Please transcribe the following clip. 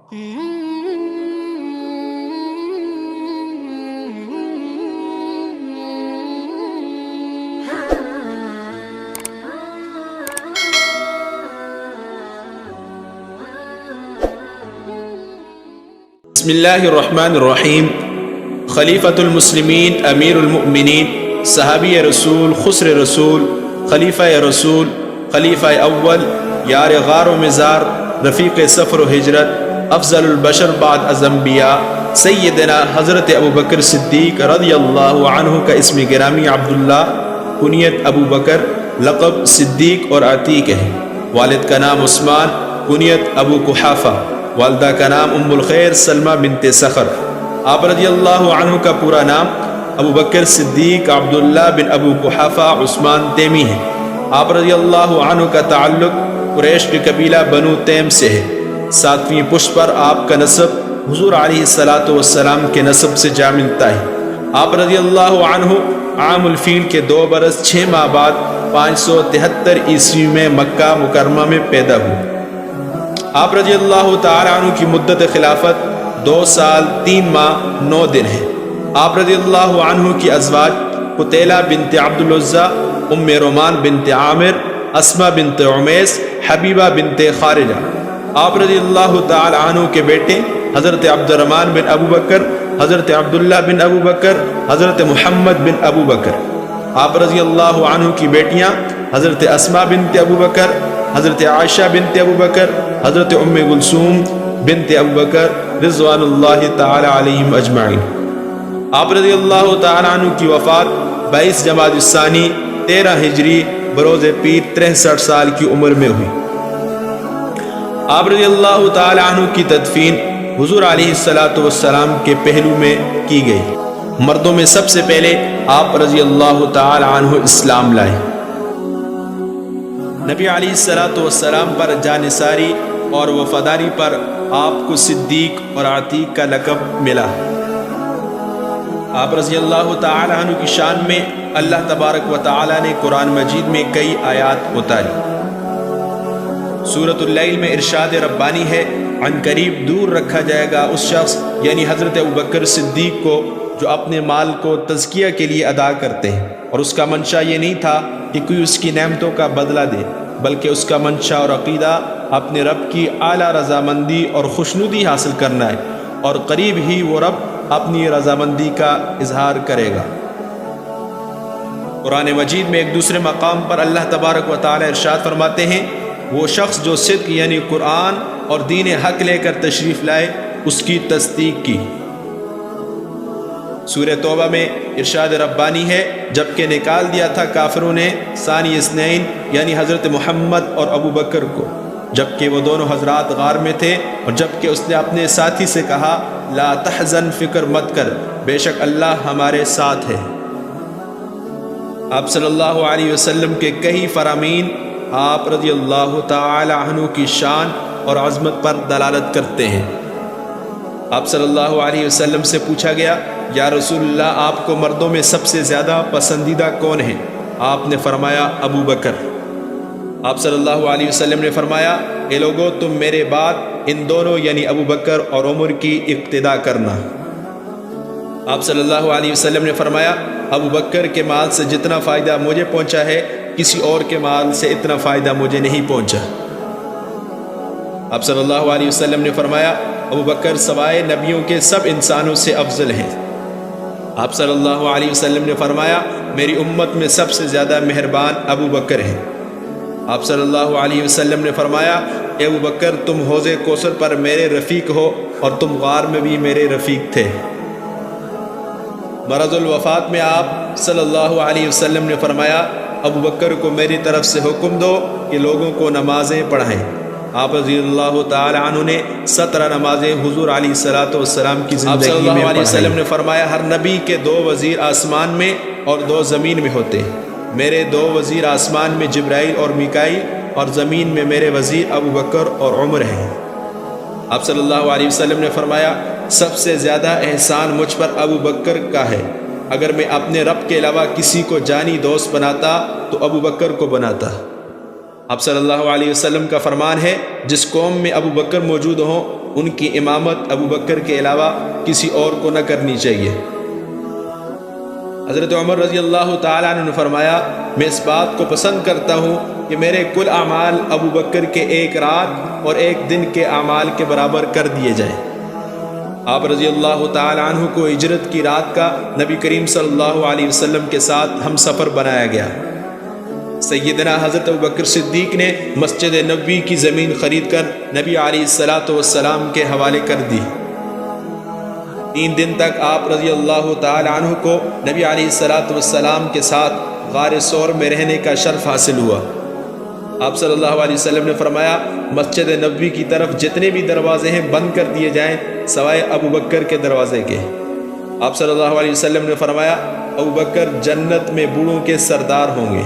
بسم اللہ الرحمن الرحیم۔ خلیفۃ المسلمین، امیر المؤمنین، صحابی رسول، خسر رسول، خلیفہ رسول، خلیفہ اول، یار غار و مزار، رفیق سفر و ہجرت، افضل البشر بعد از انبیاء، سیدنا حضرت ابو بکر صدیق رضی اللہ عنہ کا اسم گرامی عبداللہ، کنیت ابو بکر، لقب صدیق اور عتیق ہے۔ والد کا نام عثمان، کنیت ابو قحافہ، والدہ کا نام ام الخیر سلمہ بنت سخر۔ آپ رضی اللہ عنہ کا پورا نام ابو بکر صدیق عبداللہ بن ابو قحافہ عثمان تیمی ہے۔ آپ رضی اللہ عنہ کا تعلق قریش کے قبیلہ بنو تیم سے ہے۔ 7ویں پشت پر آپ کا نسب حضور علیہ السلام کے نسب سے جا ملتا ہے۔ آپ رضی اللہ عنہ عام الفیل کے 2 برس 6 ماہ بعد 573 عیسوی میں مکہ مکرمہ میں پیدا ہوئے۔ آپ رضی اللہ تعالی عنہ کی مدت خلافت 2 سال 3 ماہ 9 دن ہے۔ آپ رضی اللہ عنہ کی ازواج قتیلہ بنت عبد العزیٰ، ام رومان بنت عامر، اسماء بنت عمیس، حبیبہ بنت خارجہ۔ آپ رضی اللہ تعالی عنہ کے بیٹے حضرت عبد الرحمن بن ابو بکر، حضرت عبداللہ بن ابو بکر، حضرت محمد بن ابو بکر۔ آپ رضی اللہ عنہ کی بیٹیاں حضرت اسماء بنت ابو بکر، حضرت عائشہ بنت ابو بکر، حضرت ام کلثوم بنت ابو بکر رضوان اللہ تعالی علیہم اجمعین۔ آپ رضی اللہ تعالی عنہ کی وفات 22 جمادی الثانی 13 ہجری بروز پیر 63 سال کی عمر میں ہوئی۔ آپ رضی اللہ تعالی عنہ کی تدفین حضور علیہ السلام کے پہلو میں کی گئی۔ مردوں میں سب سے پہلے آپ رضی اللہ تعالی عنہ اسلام لائے۔ نبی علیہ السلام پر جانثاری اور وفاداری پر آپ کو صدیق اور عتیق کا لقب ملا۔ آپ رضی اللہ تعالی عنہ کی شان میں اللہ تبارک و تعالی نے قرآن مجید میں کئی آیات اتاری۔ سورۃ اللیل میں ارشاد ربانی ہے، عن قریب دور رکھا جائے گا اس شخص یعنی حضرت ابوبکر صدیق کو جو اپنے مال کو تزکیہ کے لیے ادا کرتے ہیں، اور اس کا منشا یہ نہیں تھا کہ کوئی اس کی نعمتوں کا بدلہ دے، بلکہ اس کا منشا اور عقیدہ اپنے رب کی اعلیٰ رضامندی اور خوشنودی حاصل کرنا ہے، اور قریب ہی وہ رب اپنی رضامندی کا اظہار کرے گا۔ قرآن مجید میں ایک دوسرے مقام پر اللہ تبارک و تعالی ارشاد فرماتے ہیں، وہ شخص جو صدق یعنی قرآن اور دین حق لے کر تشریف لائے اس کی تصدیق کی۔ سورہ توبہ میں ارشاد ربانی ہے، جبکہ نکال دیا تھا کافروں نے ثانی اثنین یعنی حضرت محمد اور ابو بکر کو، جبکہ وہ دونوں حضرات غار میں تھے، اور جبکہ اس نے اپنے ساتھی سے کہا لا تحزن، فکر مت کر، بے شک اللہ ہمارے ساتھ ہے۔ آپ صلی اللہ علیہ وسلم کے کئی فرامین آپ رضی اللہ تعالی عنہ کی شان اور عظمت پر دلالت کرتے ہیں۔ آپ صلی اللہ علیہ وسلم سے پوچھا گیا، یا رسول اللہ آپ کو مردوں میں سب سے زیادہ پسندیدہ کون ہے؟ آپ نے فرمایا ابو بکر۔ آپ صلی اللہ علیہ وسلم نے فرمایا، اے لوگو تم میرے بعد ان دونوں یعنی ابو بکر اور عمر کی اقتدا کرنا۔ آپ صلی اللہ علیہ وسلم نے فرمایا، ابو بکر کے مال سے جتنا فائدہ مجھے پہنچا ہے کسی اور کے مال سے اتنا فائدہ مجھے نہیں پہنچا۔ آپ صلی اللہ علیہ وسلم نے فرمایا، ابو بکر سوائے نبیوں کے سب انسانوں سے افضل ہیں۔ آپ صلی اللہ علیہ وسلم نے فرمایا، میری امت میں سب سے زیادہ مہربان ابو بکر ہیں۔ آپ صلی اللہ علیہ وسلم نے فرمایا، اے ابو بکر تم حوض کوثر پر میرے رفیق ہو، اور تم غار میں بھی میرے رفیق تھے۔ مرض الوفات میں آپ صلی اللہ علیہ وسلم نے فرمایا، ابو بکر کو میری طرف سے حکم دو کہ لوگوں کو نمازیں پڑھائیں۔ آپ رضی اللہ تعالی عنہ نے 17 نمازیں حضور علیہ السلام کی زندگی میں پڑھائیں۔ آپ صلی اللہ علیہ وسلم نے فرمایا، ہر نبی کے 2 وزیر آسمان میں اور 2 زمین میں ہوتے ہیں، میرے 2 وزیر آسمان میں جبرائیل اور میکائیل، اور زمین میں میرے وزیر ابو بکر اور عمر ہیں۔ آپ صلی اللہ علیہ وسلم نے فرمایا، سب سے زیادہ احسان مجھ پر ابو بکر کا ہے، اگر میں اپنے رب کے علاوہ کسی کو جانی دوست بناتا تو ابو بکر کو بناتا۔ آپ صلی اللہ علیہ وسلم کا فرمان ہے، جس قوم میں ابو بکر موجود ہوں ان کی امامت ابو بکر کے علاوہ کسی اور کو نہ کرنی چاہیے۔ حضرت عمر رضی اللہ تعالیٰ عنہ نے فرمایا میں اس بات کو پسند کرتا ہوں کہ میرے کل اعمال ابو بکر کے ایک رات اور ایک دن کے اعمال کے برابر کر دیے جائیں۔ آپ رضی اللہ تعالیٰ عنہ کو ہجرت کی رات کا نبی کریم صلی اللہ علیہ وسلم کے ساتھ ہم سفر بنایا گیا۔ سیدنا حضرت ابو بکر صدیق نے مسجد نبوی کی زمین خرید کر نبی علیہ الصلاۃ والسلام کے حوالے کر دی۔ 3 دن تک آپ رضی اللہ تعالی عنہ کو نبی علیہ الصلاۃ والسلام کے ساتھ غار ثور میں رہنے کا شرف حاصل ہوا۔ آپ صلی اللہ علیہ وسلم نے فرمایا مسجد نبوی کی طرف جتنے بھی دروازے ہیں بند کر دیے جائیں سوائے ابو بکر کے دروازے کے۔ آپ صلی اللہ علیہ وسلم نے فرمایا ابو بکر جنت میں بوڑھوں کے سردار ہوں گے۔